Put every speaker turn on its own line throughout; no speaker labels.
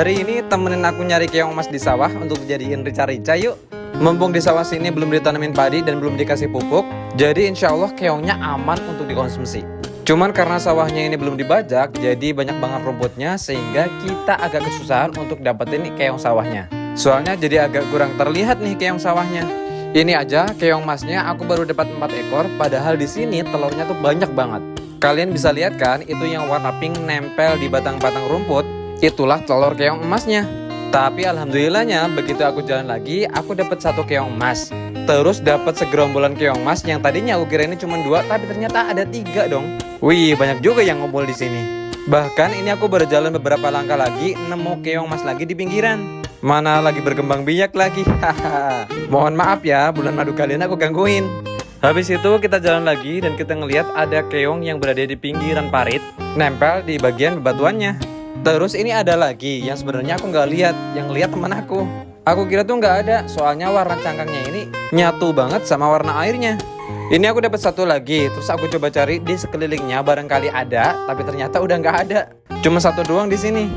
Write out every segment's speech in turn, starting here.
Hari ini temenin aku nyari keong emas di sawah untuk dijadiin rica-rica yuk. Mumpung di sawah sini belum ditanamin padi dan belum dikasih pupuk, jadi insya Allah keongnya aman untuk dikonsumsi. Cuman karena sawahnya ini belum dibajak, jadi banyak banget rumputnya sehingga kita agak kesusahan untuk dapetin keong sawahnya. Soalnya jadi agak kurang terlihat nih keong sawahnya. Ini aja keong emasnya aku baru dapat 4 ekor, padahal di sini telurnya tuh banyak banget. Kalian bisa lihat kan, itu yang warna pink nempel di batang-batang rumput, itulah telur keong emasnya. Tapi alhamdulillahnya begitu aku jalan lagi, aku dapat 1 keong emas. Terus dapat segerombolan keong emas yang tadinya aku kira ini cuma 2, tapi ternyata ada 3 dong. Wih, banyak juga yang ngumpul di sini. Bahkan ini aku berjalan beberapa langkah lagi, nemu keong emas lagi di pinggiran. Mana lagi berkembang biak lagi. Haha. Mohon maaf ya, bulan madu kalian aku gangguin. Habis itu kita jalan lagi dan kita ngelihat ada keong yang berada di pinggiran parit, nempel di bagian bebatuannya. Terus ini ada lagi yang sebenarnya aku nggak lihat, yang lihat teman aku. Aku kira tuh nggak ada, soalnya warna cangkangnya ini nyatu banget sama warna airnya. Ini aku dapat 1 lagi, terus aku coba cari di sekelilingnya barangkali ada, tapi ternyata udah nggak ada. Cuma 1 doang di sini.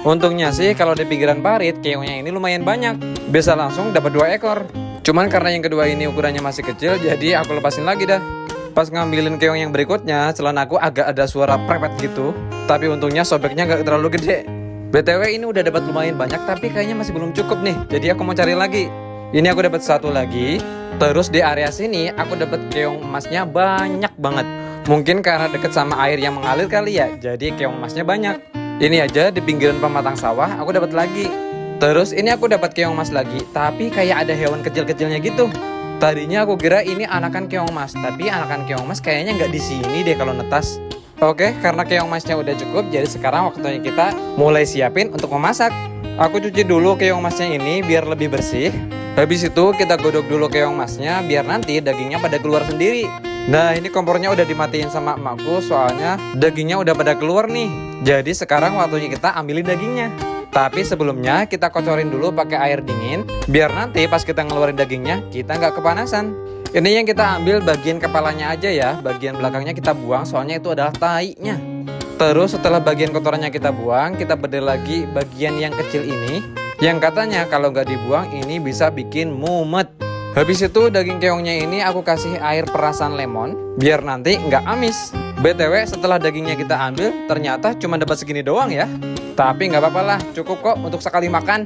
Untungnya sih kalau di pinggiran parit keongnya ini lumayan banyak, bisa langsung dapat 2 ekor. Cuman karena yang kedua ini ukurannya masih kecil, jadi aku lepasin lagi dah. Pas ngambilin keong yang berikutnya, celana aku agak ada suara prepet gitu. Tapi untungnya sobeknya gak terlalu gede. BTW ini udah dapat lumayan banyak, tapi kayaknya masih belum cukup nih. Jadi aku mau cari lagi. Ini aku dapat 1 lagi. Terus di area sini aku dapat keong emasnya banyak banget. Mungkin karena deket sama air yang mengalir kali ya, jadi keong emasnya banyak. Ini aja di pinggiran pematang sawah aku dapat lagi. Terus ini aku dapat keong emas lagi, tapi kayak ada hewan kecil-kecilnya gitu. Tadinya aku kira ini anakan keong emas, tapi anakan keong emas kayaknya nggak di sini deh kalau netas. Oke, karena keong emasnya udah cukup, jadi sekarang waktunya kita mulai siapin untuk memasak. Aku cuci dulu keong emasnya ini biar lebih bersih. Habis itu kita godok dulu keong emasnya biar nanti dagingnya pada keluar sendiri. Nah, ini kompornya udah dimatiin sama emakku soalnya dagingnya udah pada keluar nih. Jadi sekarang waktunya kita ambilin dagingnya. Tapi sebelumnya kita kocorin dulu pakai air dingin biar nanti pas kita ngeluarin dagingnya kita nggak kepanasan. Ini yang kita ambil bagian kepalanya aja ya, bagian belakangnya kita buang soalnya itu adalah tainya. Terus setelah bagian kotorannya kita buang, kita bedel lagi bagian yang kecil ini, yang katanya kalau nggak dibuang ini bisa bikin mumet. Habis itu daging keongnya ini aku kasih air perasan lemon biar nanti nggak amis. BTW setelah dagingnya kita ambil ternyata cuma dapat segini doang ya. Tapi nggak apa-apa lah, cukup kok untuk sekali makan.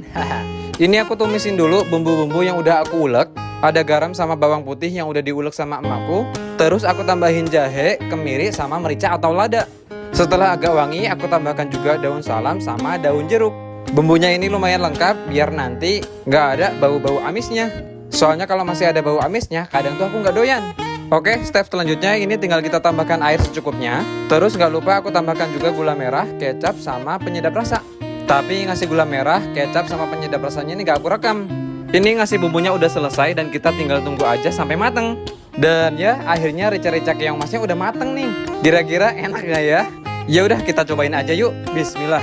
Ini aku tumisin dulu bumbu-bumbu yang udah aku ulek. Ada garam sama bawang putih yang udah diulek sama emakku. Terus aku tambahin jahe, kemiri sama merica atau lada. Setelah agak wangi aku tambahkan juga daun salam sama daun jeruk. Bumbunya ini lumayan lengkap biar nanti nggak ada bau-bau amisnya. Soalnya kalau masih ada bau amisnya kadang tuh aku nggak doyan. Oke, step selanjutnya ini tinggal kita tambahkan air secukupnya. Terus nggak lupa aku tambahkan juga gula merah, kecap, sama penyedap rasa. Tapi ngasih gula merah, kecap, sama penyedap rasanya ini nggak aku rekam. Ini ngasih bumbunya udah selesai dan kita tinggal tunggu aja sampai mateng. Dan ya akhirnya rica-rica keong emasnya udah mateng nih. Kira-kira enak nggak ya? Ya udah kita cobain aja yuk. Bismillah.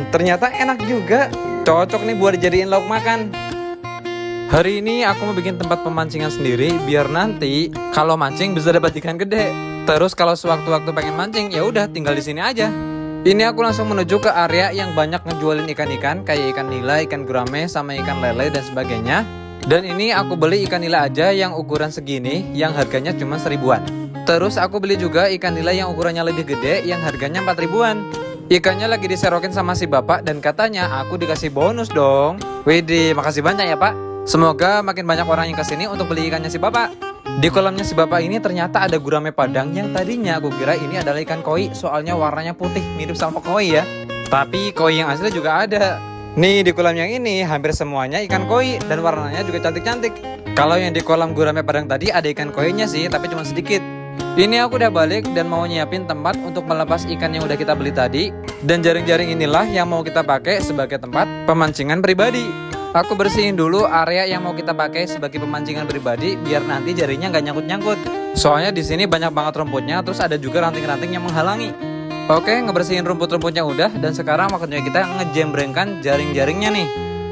Ternyata enak juga. Cocok nih buat dijadiin lauk makan. Hari ini aku mau bikin tempat pemancingan sendiri biar nanti kalau mancing bisa dapat ikan gede. Terus kalau sewaktu-waktu pengen mancing ya udah tinggal di sini aja. Ini aku langsung menuju ke area yang banyak ngejualin ikan-ikan kayak ikan nila, ikan gurame, sama ikan lele dan sebagainya. Dan ini aku beli ikan nila aja yang ukuran segini yang harganya cuma 1000-an. Terus aku beli juga ikan nila yang ukurannya lebih gede yang harganya 4 ribuan. Ikannya lagi diserokin sama si bapak dan katanya aku dikasih bonus dong. Widih, makasih banyak ya pak. Semoga makin banyak orang yang kesini untuk beli ikannya si bapak. Di kolamnya si bapak ini ternyata ada gurame padang yang tadinya aku kira ini adalah ikan koi soalnya warnanya putih mirip sama koi ya. Tapi koi yang asli juga ada. Nih di kolam yang ini hampir semuanya ikan koi dan warnanya juga cantik-cantik. Kalau yang di kolam gurame padang tadi ada ikan koinya sih tapi cuma sedikit. Ini aku udah balik dan mau nyiapin tempat untuk melepas ikan yang udah kita beli tadi. Dan jaring-jaring inilah yang mau kita pakai sebagai tempat pemancingan pribadi. Aku bersihin dulu area yang mau kita pakai sebagai pemancingan pribadi biar nanti jaringnya nggak nyangkut-nyangkut. Soalnya di sini banyak banget rumputnya, terus ada juga ranting-ranting yang menghalangi. Oke, ngebersihin rumput-rumputnya udah dan sekarang waktunya kita ngejembrengkan jaring-jaringnya nih.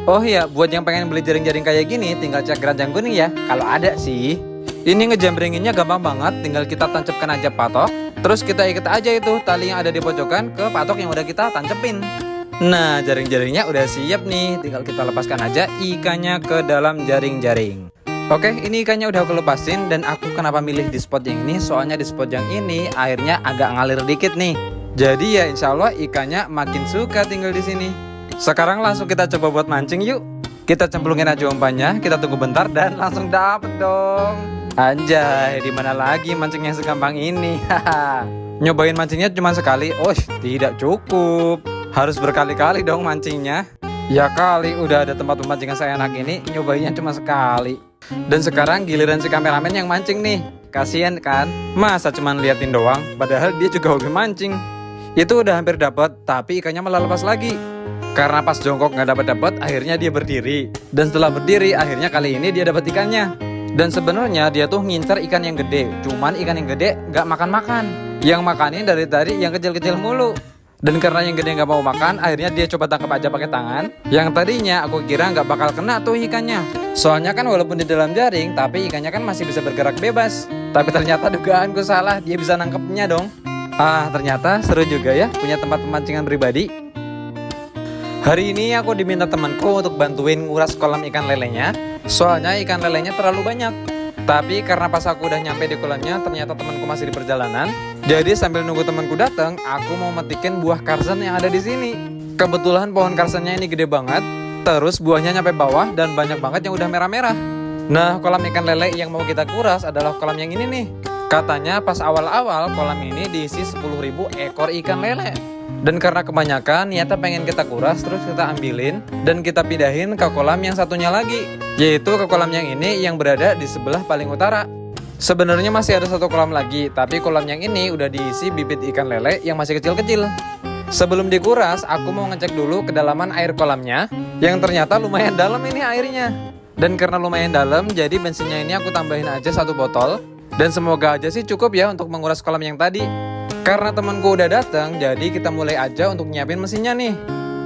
Oh iya, buat yang pengen beli jaring-jaring kayak gini, tinggal cek Keranjang Kuning ya, kalau ada sih. Ini ngejembrenginnya gampang banget, tinggal kita tancapkan aja patok. Terus kita ikat aja itu tali yang ada di pojokan ke patok yang udah kita tancepin. Nah, jaring-jaringnya udah siap nih. Tinggal kita lepaskan aja ikannya ke dalam jaring-jaring. Oke, ini ikannya udah aku lepasin. Dan aku kenapa milih di spot yang ini? Soalnya di spot yang ini airnya agak ngalir dikit nih. Jadi ya insya Allah ikannya makin suka tinggal di sini. Sekarang langsung kita coba buat mancing yuk. Kita cemplungin aja umpannya, kita tunggu bentar dan langsung dapet dong. Anjay, di mana lagi mancing yang segampang ini? Nyobain mancingnya cuma sekali. Oh, tidak cukup. Harus berkali-kali dong mancingnya. Ya kali udah ada tempat pemancingan saya enak ini, nyobainnya cuma sekali. Dan sekarang giliran si kameramen yang mancing nih. Kasian kan? Masa cuman liatin doang, padahal dia juga hobi mancing. Itu udah hampir dapat, tapi ikannya malah lepas lagi. Karena pas jongkok nggak dapat, akhirnya dia berdiri. Dan setelah berdiri, akhirnya kali ini dia dapat ikannya. Dan sebenarnya dia tuh ngincer ikan yang gede. Cuman ikan yang gede nggak makan-makan. Yang makanin dari tadi yang kecil-kecil mulu. Dan karena yang gede nggak mau makan, akhirnya dia coba tangkap aja pakai tangan. Yang tadinya aku kira nggak bakal kena tuh ikannya. Soalnya kan walaupun di dalam jaring, tapi ikannya kan masih bisa bergerak bebas. Tapi ternyata dugaanku salah, dia bisa nangkepnya dong. Ah, ternyata seru juga ya punya tempat pemancingan pribadi. Hari ini aku diminta temanku untuk bantuin nguras kolam ikan lelenya. Soalnya ikan lelenya terlalu banyak. Tapi karena pas aku udah nyampe di kolamnya, ternyata temanku masih di perjalanan. Jadi sambil nunggu temanku datang, aku mau metikin buah karsen yang ada di sini. Kebetulan pohon karsennya ini gede banget. Terus buahnya nyampe bawah dan banyak banget yang udah merah-merah. Nah, kolam ikan lele yang mau kita kuras adalah kolam yang ini nih. Katanya pas awal-awal kolam ini diisi 10.000 ekor ikan lele. Dan karena kebanyakan, niatnya pengen kita kuras, terus kita ambilin dan kita pindahin ke kolam yang satunya lagi, yaitu ke kolam yang ini yang berada di sebelah paling utara. Sebenarnya masih ada satu kolam lagi, tapi kolam yang ini udah diisi bibit ikan lele yang masih kecil-kecil. Sebelum dikuras, aku mau ngecek dulu kedalaman air kolamnya, yang ternyata lumayan dalam ini airnya. Dan karena lumayan dalam, jadi bensinnya ini aku tambahin aja 1 botol. Dan semoga aja sih cukup ya untuk menguras kolam yang tadi. Karena temanku udah datang, jadi kita mulai aja untuk nyiapin mesinnya nih.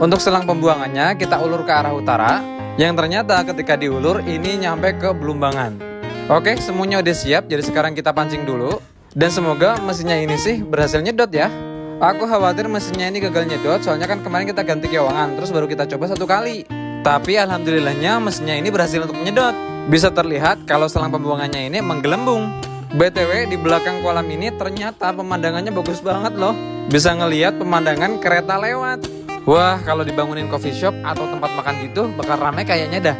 Untuk selang pembuangannya, kita ulur ke arah utara. Yang ternyata ketika diulur, ini nyampe ke Belumbangan. Oke, semuanya udah siap, jadi sekarang kita pancing dulu. Dan semoga mesinnya ini sih berhasil nyedot ya. Aku khawatir mesinnya ini gagal nyedot, soalnya kan kemarin kita ganti kewangan, terus baru kita coba 1 kali. Tapi alhamdulillahnya mesinnya ini berhasil untuk menyedot. Bisa terlihat kalau selang pembuangannya ini menggelembung. BTW di belakang kolam ini ternyata pemandangannya bagus banget loh. Bisa ngelihat pemandangan kereta lewat. Wah, kalau dibangunin coffee shop atau tempat makan gitu bakal rame kayaknya dah.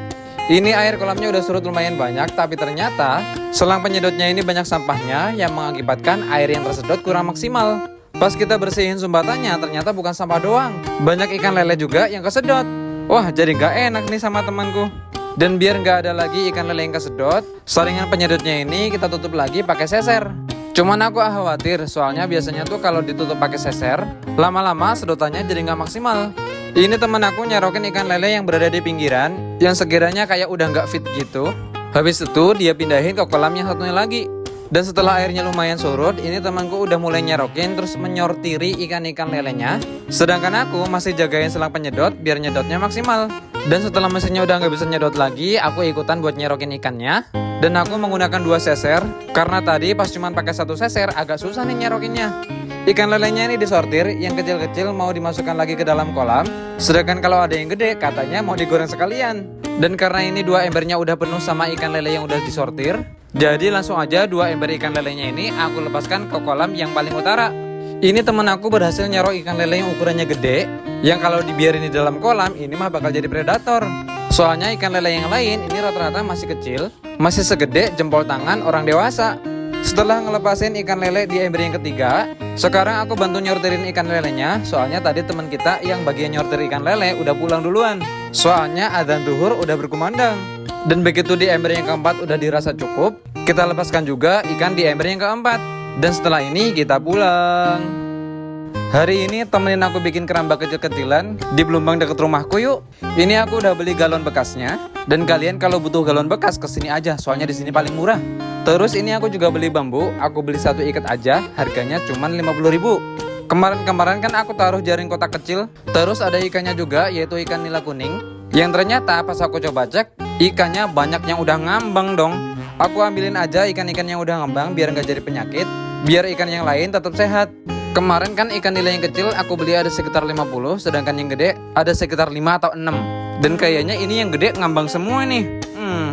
Ini air kolamnya udah surut lumayan banyak, tapi ternyata selang penyedotnya ini banyak sampahnya yang mengakibatkan air yang tersedot kurang maksimal. Pas kita bersihin sumbatannya ternyata bukan sampah doang, banyak ikan lele juga yang kesedot. Wah, jadi gak enak nih sama temanku. Dan biar nggak ada lagi ikan lele yang kesedot, saringan penyedotnya ini kita tutup lagi pakai seser. Cuman aku khawatir, soalnya biasanya tuh kalau ditutup pakai seser, lama-lama sedotannya jadi nggak maksimal. Ini temen aku nyerokin ikan lele yang berada di pinggiran, yang sekiranya kayak udah nggak fit gitu. Habis itu dia pindahin ke kolam yang satunya lagi. Dan setelah airnya lumayan surut, ini temanku udah mulai nyerokin terus menyortiri ikan-ikan lelenya. Sedangkan aku masih jagain selang penyedot biar nyedotnya maksimal. Dan setelah mesinnya udah nggak bisa nyedot lagi, aku ikutan buat nyerokin ikannya. Dan aku menggunakan 2 seser, karena tadi pas cuman pakai 1 seser agak susah nih nyerokinnya. Ikan lelenya ini disortir, yang kecil-kecil mau dimasukkan lagi ke dalam kolam. Sedangkan kalau ada yang gede, katanya mau digoreng sekalian. Dan karena ini 2 embernya udah penuh sama ikan lele yang udah disortir, jadi langsung aja 2 ember ikan lelenya ini aku lepaskan ke kolam yang paling utara. Ini temen aku berhasil nyerok ikan lele yang ukurannya gede, yang kalau dibiarin di dalam kolam ini mah bakal jadi predator. Soalnya ikan lele yang lain ini rata-rata masih kecil, masih segede jempol tangan orang dewasa. Setelah ngelepasin ikan lele di ember yang ketiga, sekarang aku bantu nyortirin ikan lelenya. Soalnya tadi teman kita yang bagian nyortir ikan lele udah pulang duluan. Soalnya adzan zuhur udah berkumandang. Dan begitu di ember yang keempat udah dirasa cukup, kita lepaskan juga ikan di ember yang keempat. Dan setelah ini kita pulang. Hari ini temenin aku bikin keramba kecil-kecilan di Belumbang deket rumahku yuk. Ini aku udah beli galon bekasnya. Dan kalian kalau butuh galon bekas kesini aja, soalnya di sini paling murah. Terus ini aku juga beli bambu, aku beli 1 ikat aja, harganya cuma 50.000. Kemarin-kemarin kan aku taruh jaring kotak kecil. Terus ada ikannya juga, yaitu ikan nila kuning. Yang ternyata pas aku coba cek, ikannya banyak yang udah ngambang dong. Aku ambilin aja ikan-ikan yang udah ngambang biar nggak jadi penyakit, biar ikan yang lain tetap sehat. Kemarin kan ikan nila yang kecil aku beli ada sekitar 50, sedangkan yang gede ada sekitar 5 atau 6. Dan kayaknya ini yang gede ngambang semua nih.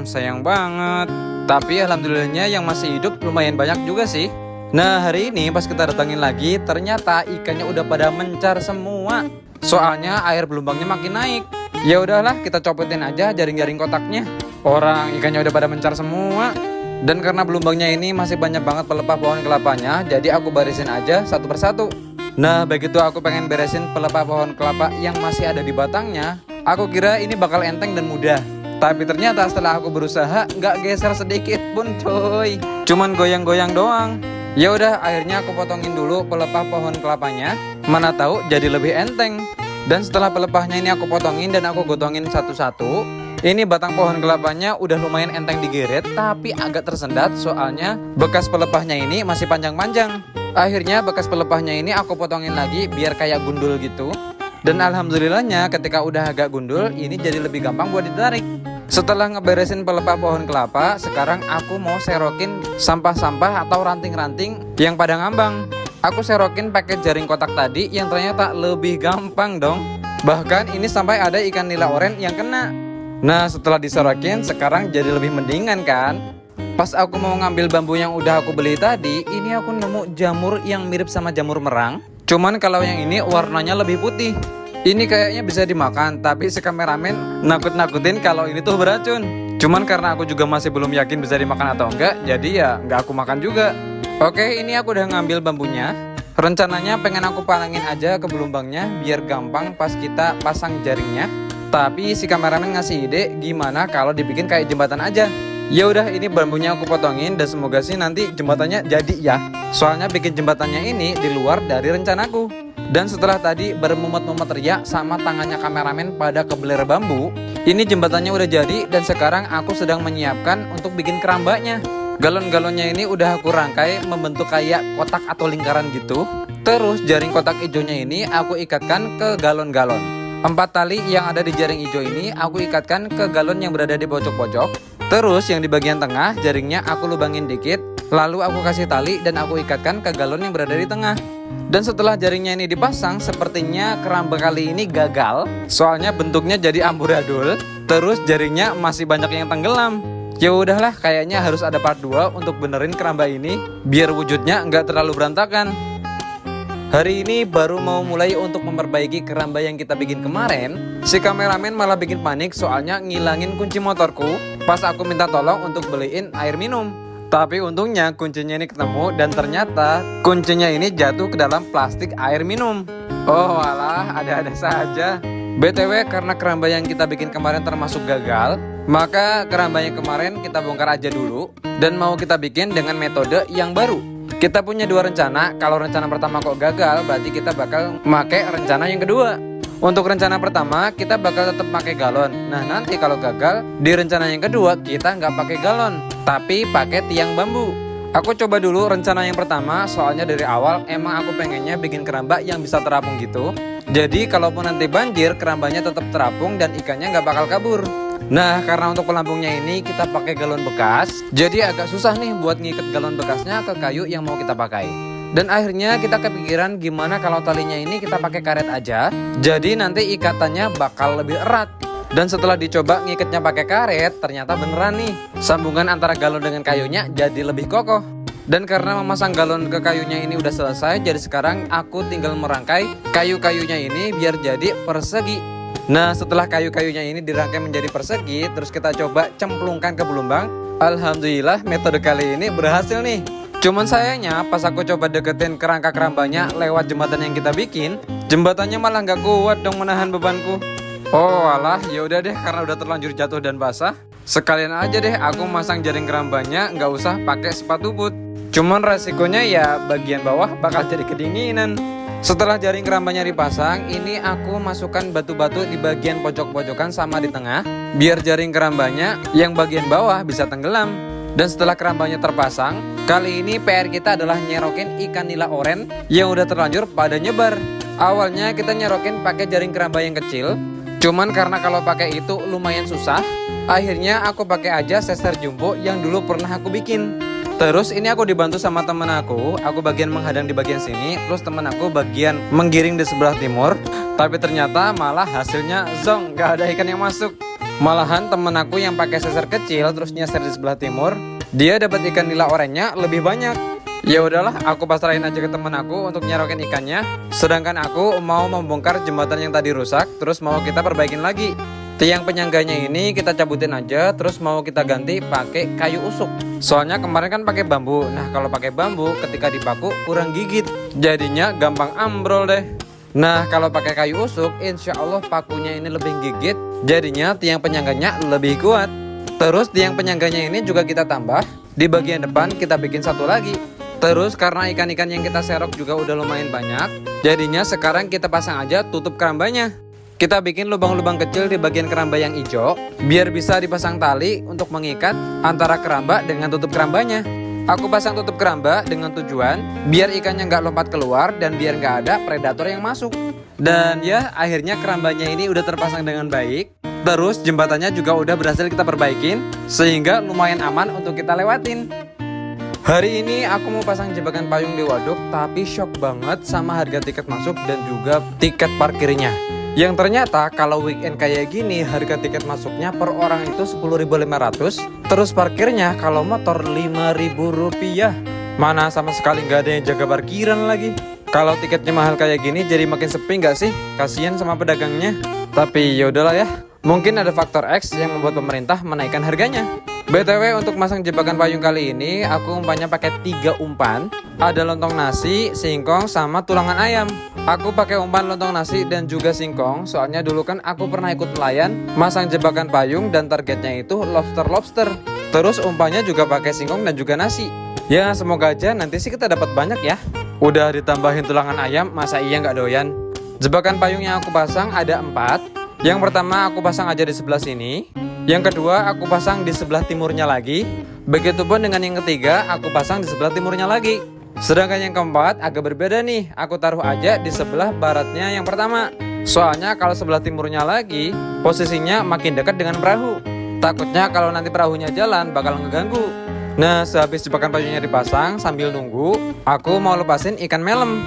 Sayang banget. Tapi alhamdulillahnya yang masih hidup lumayan banyak juga sih. Nah, hari ini pas kita datangin lagi, ternyata ikannya udah pada mencar semua. Soalnya air belumbangnya makin naik. Ya udahlah, kita copotin aja jaring-jaring kotaknya. Orang ikannya udah pada mencar semua. Dan karena belumbangnya ini masih banyak banget pelepah pohon kelapanya, jadi aku barisin aja satu persatu. Nah, begitu aku pengen beresin pelepah pohon kelapa yang masih ada di batangnya, aku kira ini bakal enteng dan mudah. Tapi ternyata setelah aku berusaha, nggak geser sedikit pun coy. Cuman goyang-goyang doang. Ya udah, akhirnya aku potongin dulu pelepah pohon kelapanya. Mana tahu jadi lebih enteng. Dan setelah pelepahnya ini aku potongin dan aku gotongin satu-satu, ini batang pohon kelapanya udah lumayan enteng digeret, tapi agak tersendat soalnya bekas pelepahnya ini masih panjang-panjang. Akhirnya bekas pelepahnya ini aku potongin lagi biar kayak gundul gitu. Dan alhamdulillahnya ketika udah agak gundul, ini jadi lebih gampang buat ditarik. Setelah ngeberesin pelepah pohon kelapa, sekarang aku mau serokin sampah-sampah atau ranting-ranting yang pada ngambang. Aku serokin pakai jaring kotak tadi yang ternyata lebih gampang dong. Bahkan ini sampai ada ikan nila oren yang kena. Nah, setelah diserokin sekarang jadi lebih mendingan kan. Pas aku mau ngambil bambu yang udah aku beli tadi, ini aku nemu jamur yang mirip sama jamur merang. Cuman kalau yang ini warnanya lebih putih. Ini kayaknya bisa dimakan, tapi si kameramen nakut-nakutin kalau ini tuh beracun. Cuman karena aku juga masih belum yakin bisa dimakan atau enggak, jadi ya nggak aku makan juga. Oke, ini aku udah ngambil bambunya. Rencananya pengen aku palangin aja ke belumbangnya biar gampang pas kita pasang jaringnya. Tapi si kameramen ngasih ide gimana kalau dibikin kayak jembatan aja. Ya udah, ini bambunya aku potongin dan semoga sih nanti jembatannya jadi ya. Soalnya bikin jembatannya ini di luar dari rencanaku. Dan setelah tadi bermumet-mumet riak sama tangannya kameramen pada kebeler bambu, ini jembatannya udah jadi dan sekarang aku sedang menyiapkan untuk bikin kerambanya. Galon-galonnya ini udah aku rangkai membentuk kayak kotak atau lingkaran gitu. Terus jaring kotak hijaunya ini aku ikatkan ke galon-galon. 4 tali yang ada di jaring hijau ini aku ikatkan ke galon yang berada di pojok-pojok. Terus yang di bagian tengah jaringnya aku lubangin dikit. Lalu aku kasih tali dan aku ikatkan ke galon yang berada di tengah. Dan setelah jaringnya ini dipasang, sepertinya keramba kali ini gagal. Soalnya bentuknya jadi amburadul. Terus jaringnya masih banyak yang tenggelam. Ya udahlah, kayaknya harus ada part 2 untuk benerin keramba ini biar wujudnya nggak terlalu berantakan. Hari ini baru mau mulai untuk memperbaiki keramba yang kita bikin kemarin. Si kameramen malah bikin panik soalnya ngilangin kunci motorku pas aku minta tolong untuk beliin air minum. Tapi untungnya kuncinya ini ketemu dan ternyata kuncinya ini jatuh ke dalam plastik air minum. Oh alah, ada-ada saja. BTW karena keramba yang kita bikin kemarin termasuk gagal, maka kerambanya kemarin kita bongkar aja dulu dan mau kita bikin dengan metode yang baru. Kita punya 2 rencana. Kalau rencana pertama kok gagal, berarti kita bakal pakai rencana yang kedua. Untuk rencana pertama, kita bakal tetap pakai galon. Nah, nanti kalau gagal, di rencana yang kedua, kita nggak pakai galon, tapi pakai tiang bambu. Aku coba dulu rencana yang pertama, soalnya dari awal emang aku pengennya bikin keramba yang bisa terapung gitu. Jadi, kalaupun nanti banjir, kerambanya tetap terapung dan ikannya nggak bakal kabur. Nah, karena untuk pelampungnya ini kita pakai galon bekas, jadi agak susah nih buat ngikat galon bekasnya ke kayu yang mau kita pakai. Dan akhirnya kita kepikiran gimana kalau talinya ini kita pakai karet aja, jadi nanti ikatannya bakal lebih erat. Dan setelah dicoba ngikatnya pakai karet, ternyata beneran nih, sambungan antara galon dengan kayunya jadi lebih kokoh. Dan karena memasang galon ke kayunya ini udah selesai, jadi sekarang aku tinggal merangkai kayu-kayunya ini biar jadi persegi. Nah, setelah kayu-kayunya ini dirangkai menjadi persegi, terus kita coba cemplungkan ke belumbang. Alhamdulillah metode kali ini berhasil nih. Cuman sayangnya pas aku coba deketin kerangka kerambanya lewat jembatan yang kita bikin, jembatannya malah nggak kuat dong menahan bebanku. Oh alah, yaudah deh, karena udah terlanjur jatuh dan basah, sekalian aja deh aku masang jaring kerambanya, nggak usah pakai sepatu boot. Cuman resikonya ya bagian bawah bakal jadi kedinginan. Setelah jaring kerambanya dipasang, ini aku masukkan batu-batu di bagian pojok-pojokan sama di tengah, biar jaring kerambanya yang bagian bawah bisa tenggelam. Dan setelah kerambanya terpasang, kali ini PR kita adalah nyerokin ikan nila oren yang udah terlanjur pada nyebar. Awalnya kita nyerokin pakai jaring keramba yang kecil, cuman karena kalau pakai itu lumayan susah, akhirnya aku pakai aja sester jumbo yang dulu pernah aku bikin. Terus ini aku dibantu sama temen aku bagian menghadang di bagian sini, terus temen aku bagian menggiring di sebelah timur. Tapi ternyata malah hasilnya zong, gak ada ikan yang masuk. Malahan temen aku yang pakai sesar kecil terus nyeser di sebelah timur, dia dapat ikan nila oranye lebih banyak. Ya udahlah, aku pasrahin aja ke temen aku untuk nyerokin ikannya. Sedangkan aku mau membongkar jembatan yang tadi rusak, terus mau kita perbaikin lagi. Tiang penyangganya ini kita cabutin aja, terus mau kita ganti pakai kayu usuk. Soalnya kemarin kan pakai bambu. Nah, kalau pakai bambu ketika dipaku kurang gigit, jadinya gampang ambrol deh. Nah, kalau pakai kayu usuk, insya Allah pakunya ini lebih gigit, jadinya tiang penyangganya lebih kuat. Terus tiang penyangganya ini juga kita tambah. Di bagian depan kita bikin satu lagi. Terus karena ikan-ikan yang kita serok juga udah lumayan banyak, jadinya sekarang kita pasang aja tutup kerambanya. Kita bikin lubang-lubang kecil di bagian keramba yang hijau, biar bisa dipasang tali untuk mengikat antara keramba dengan tutup kerambanya. Aku pasang tutup keramba dengan tujuan biar ikannya nggak lompat keluar dan biar nggak ada predator yang masuk. Dan ya, akhirnya kerambanya ini udah terpasang dengan baik. Terus jembatannya juga udah berhasil kita perbaikin, sehingga lumayan aman untuk kita lewatin. Hari ini aku mau pasang jebakan payung di waduk, tapi shock banget sama harga tiket masuk dan juga tiket parkirnya. Yang ternyata kalau weekend kayak gini harga tiket masuknya per orang itu 10.500, terus parkirnya kalau motor 5.000 rupiah. Mana sama sekali nggak ada yang jaga parkiran lagi. Kalau tiketnya mahal kayak gini jadi makin sepi nggak sih? Kasian sama pedagangnya. Tapi ya udahlah ya. Mungkin ada faktor X yang membuat pemerintah menaikkan harganya. BTW untuk masang jebakan payung kali ini aku umpannya pakai 3 umpan. Ada lontong nasi, singkong, sama tulangan ayam. Aku pakai umpan lontong nasi dan juga singkong, soalnya dulu kan aku pernah ikut nelayan masang jebakan payung dan targetnya itu lobster. Terus umpannya juga pakai singkong dan juga nasi. Ya semoga aja nanti sih kita dapat banyak ya. Udah ditambahin tulangan ayam, masa iya nggak doyan? Jebakan payung yang aku pasang ada 4. Yang pertama aku pasang aja di sebelah sini. Yang kedua aku pasang di sebelah timurnya lagi. Begitupun dengan yang ketiga aku pasang di sebelah timurnya lagi. Sedangkan yang keempat agak berbeda nih. Aku taruh aja di sebelah baratnya yang pertama. Soalnya kalau sebelah timurnya lagi, posisinya makin dekat dengan perahu. Takutnya kalau nanti perahunya jalan bakal ngeganggu. Nah, sehabis jebakan payungnya dipasang, sambil nunggu, aku mau lepasin ikan melem.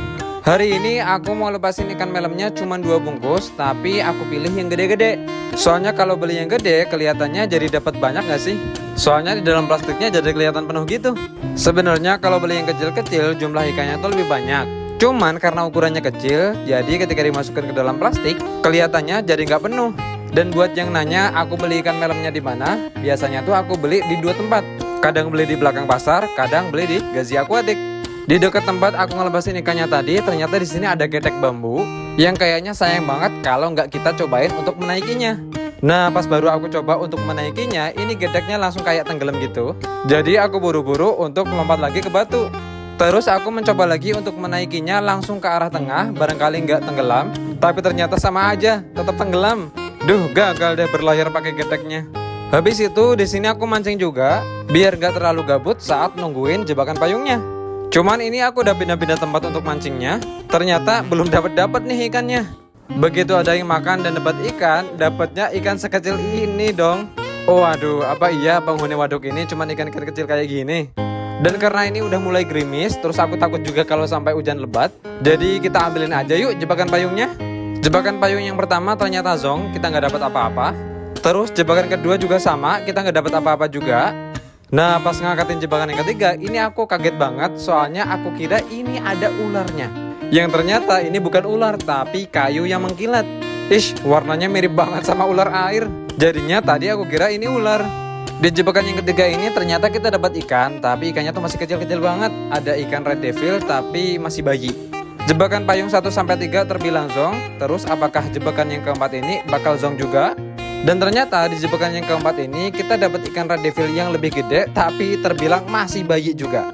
Hari ini aku mau lepasin ikan melemnya cuma 2 bungkus, tapi aku pilih yang gede-gede. Soalnya kalau beli yang gede kelihatannya jadi dapat banyak gak sih? Soalnya di dalam plastiknya jadi kelihatan penuh gitu. Sebenarnya kalau beli yang kecil-kecil jumlah ikannya tuh lebih banyak. Cuman karena ukurannya kecil, jadi ketika dimasukkan ke dalam plastik kelihatannya jadi nggak penuh. Dan buat yang nanya aku beli ikan melemnya di mana? Biasanya tuh aku beli di 2 tempat. Kadang beli di belakang pasar, kadang beli di Gazi Aquatic. Di dekat tempat aku ngelepasin ikannya tadi, ternyata di sini ada getek bambu yang kayaknya sayang banget kalau nggak kita cobain untuk menaikinya. Nah, pas baru aku coba untuk menaikinya, ini geteknya langsung kayak tenggelam gitu. Jadi aku buru-buru untuk melompat lagi ke batu. Terus aku mencoba lagi untuk menaikinya langsung ke arah tengah, barangkali nggak tenggelam, tapi ternyata sama aja, tetap tenggelam. Duh, gagal deh berlayar pakai geteknya. Habis itu di sini aku mancing juga, biar nggak terlalu gabut saat nungguin jebakan payungnya. Cuman ini aku udah pindah-pindah tempat untuk mancingnya, ternyata belum dapat nih ikannya. Begitu ada yang makan dan dapat ikan, dapatnya ikan sekecil ini dong. Oh aduh, apa iya penghuni waduk ini cuman ikan kecil kayak gini? Dan karena ini udah mulai gerimis, terus aku takut juga kalau sampai hujan lebat, jadi kita ambilin aja yuk jebakan payungnya. Jebakan payung yang pertama ternyata zong, kita nggak dapat apa-apa. Terus jebakan kedua juga sama, kita nggak dapat apa-apa juga. Nah, pas ngangkatin jebakan yang ketiga, ini aku kaget banget, soalnya aku kira ini ada ularnya. Yang ternyata ini bukan ular, tapi kayu yang mengkilat. Ish, warnanya mirip banget sama ular air. Jadinya tadi aku kira ini ular. Di jebakan yang ketiga ini ternyata kita dapat ikan, tapi ikannya tuh masih kecil-kecil banget. Ada ikan red devil, tapi masih bayi. Jebakan payung 1-3 terbilang zong. Terus apakah jebakan yang keempat ini bakal zong juga? Dan ternyata di jebakan yang keempat ini kita dapat ikan red devil yang lebih gede, tapi terbilang masih bayi juga.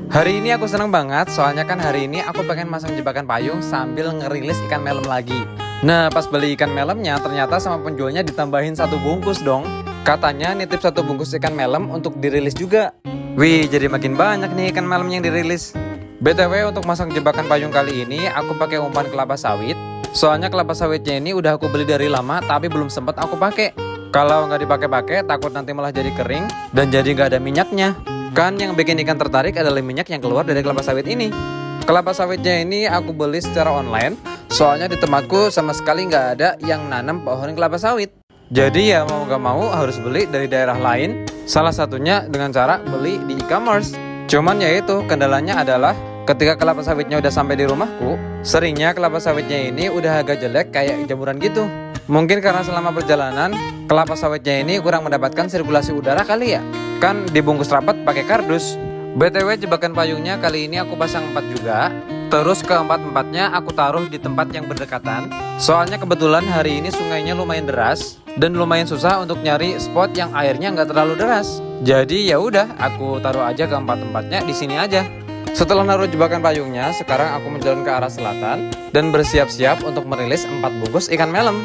Hari ini aku seneng banget, soalnya kan hari ini aku pengen masang jebakan payung sambil ngerilis ikan melem lagi. Nah, pas beli ikan melemnya ternyata sama penjualnya ditambahin 1 bungkus dong. Katanya nitip 1 bungkus ikan melem untuk dirilis juga. Wih, jadi makin banyak nih ikan melem yang dirilis. BTW untuk masang jebakan payung kali ini aku pakai umpan kelapa sawit. Soalnya kelapa sawitnya ini udah aku beli dari lama, tapi belum sempat aku pakai. Kalau nggak dipakai-pakai takut nanti malah jadi kering dan jadi nggak ada minyaknya. Kan yang bikin ikan tertarik adalah minyak yang keluar dari kelapa sawit ini. Kelapa sawitnya ini aku beli secara online, soalnya di tempatku sama sekali nggak ada yang nanam pohon kelapa sawit. Jadi ya mau nggak mau harus beli dari daerah lain, salah satunya dengan cara beli di e-commerce. Cuman ya itu, kendalanya adalah ketika kelapa sawitnya udah sampai di rumahku, seringnya kelapa sawitnya ini udah agak jelek kayak jamuran gitu. Mungkin karena selama perjalanan, kelapa sawitnya ini kurang mendapatkan sirkulasi udara kali ya. Kan dibungkus rapat pakai kardus. BTW jebakan payungnya kali ini aku pasang 4 juga. Terus keempat-empatnya aku taruh di tempat yang berdekatan. Soalnya kebetulan hari ini sungainya lumayan deras dan lumayan susah untuk nyari spot yang airnya nggak terlalu deras. Jadi ya udah, aku taruh aja keempat-empatnya di sini aja. Setelah naruh jebakan payungnya, sekarang aku menjalan ke arah selatan dan bersiap-siap untuk merilis 4 bungkus ikan melem.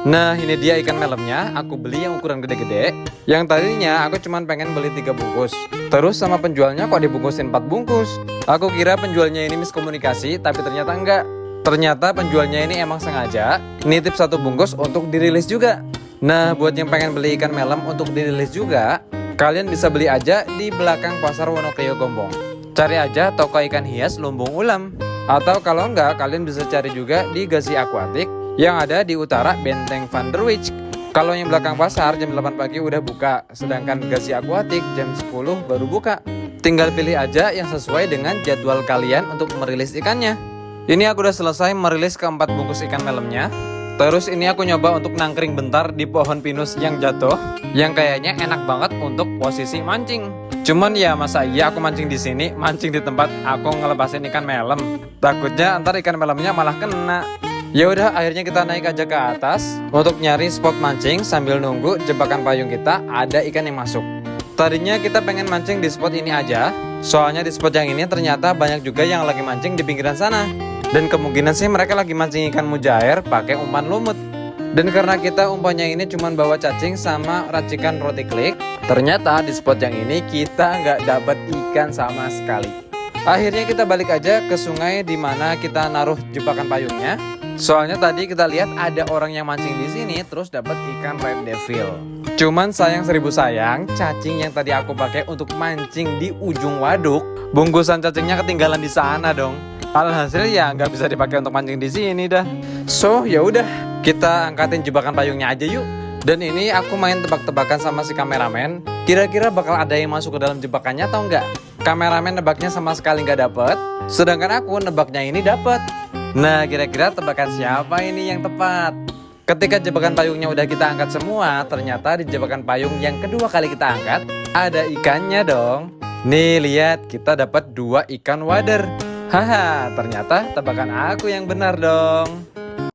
Nah ini dia ikan melemnya, aku beli yang ukuran gede-gede. Yang tadinya aku cuma pengen beli 3 bungkus. Terus sama penjualnya kok dibungkusin 4 bungkus. Aku kira penjualnya ini miskomunikasi, tapi ternyata enggak. Ternyata penjualnya ini emang sengaja nitip 1 bungkus untuk dirilis juga. Nah buat yang pengen beli ikan melem untuk dirilis juga, kalian bisa beli aja di belakang pasar Wonokrio Gombong. Cari aja toko ikan hias lumbung ulam. Atau kalau enggak, kalian bisa cari juga di Gasi Aquatic yang ada di utara Benteng Van der Wijk. Kalau yang belakang pasar jam 8 pagi udah buka, sedangkan Gasi Aquatic jam 10 baru buka. Tinggal pilih aja yang sesuai dengan jadwal kalian untuk merilis ikannya. Ini aku udah selesai merilis keempat bungkus ikan melemnya. Terus ini aku nyoba untuk nangkring bentar di pohon pinus yang jatuh, yang kayaknya enak banget untuk posisi mancing. Cuman ya masa iya aku mancing di sini, mancing di tempat aku ngelepasin ikan melem. Takutnya ntar ikan melemnya malah kena. Ya udah, akhirnya kita naik aja ke atas untuk nyari spot mancing sambil nunggu jebakan payung kita ada ikan yang masuk. Tadinya kita pengen mancing di spot ini aja, soalnya di spot yang ini ternyata banyak juga yang lagi mancing di pinggiran sana. Dan kemungkinan sih mereka lagi mancing ikan mujair pakai umpan lumut. Dan karena kita umpannya ini cuma bawa cacing sama racikan roti klik, ternyata di spot yang ini kita nggak dapat ikan sama sekali. Akhirnya kita balik aja ke sungai di mana kita naruh jebakan payungnya. Soalnya tadi kita lihat ada orang yang mancing di sini terus dapat ikan red devil. Cuman sayang seribu sayang, cacing yang tadi aku pakai untuk mancing di ujung waduk, bungkusan cacingnya ketinggalan di sana dong. Alhasil ya nggak bisa dipakai untuk mancing di sini dah. So ya udah, kita angkatin jebakan payungnya aja yuk. Dan ini aku main tebak-tebakan sama si kameramen. Kira-kira bakal ada yang masuk ke dalam jebakannya atau enggak? Kameramen nebaknya sama sekali nggak dapet, sedangkan aku nebaknya ini dapet. Nah kira-kira tebakan siapa ini yang tepat? Ketika jebakan payungnya udah kita angkat semua, ternyata di jebakan payung yang kedua kali kita angkat ada ikannya dong. Nih lihat, kita dapat 2 ikan wader. Haha, ternyata tebakan aku yang benar dong.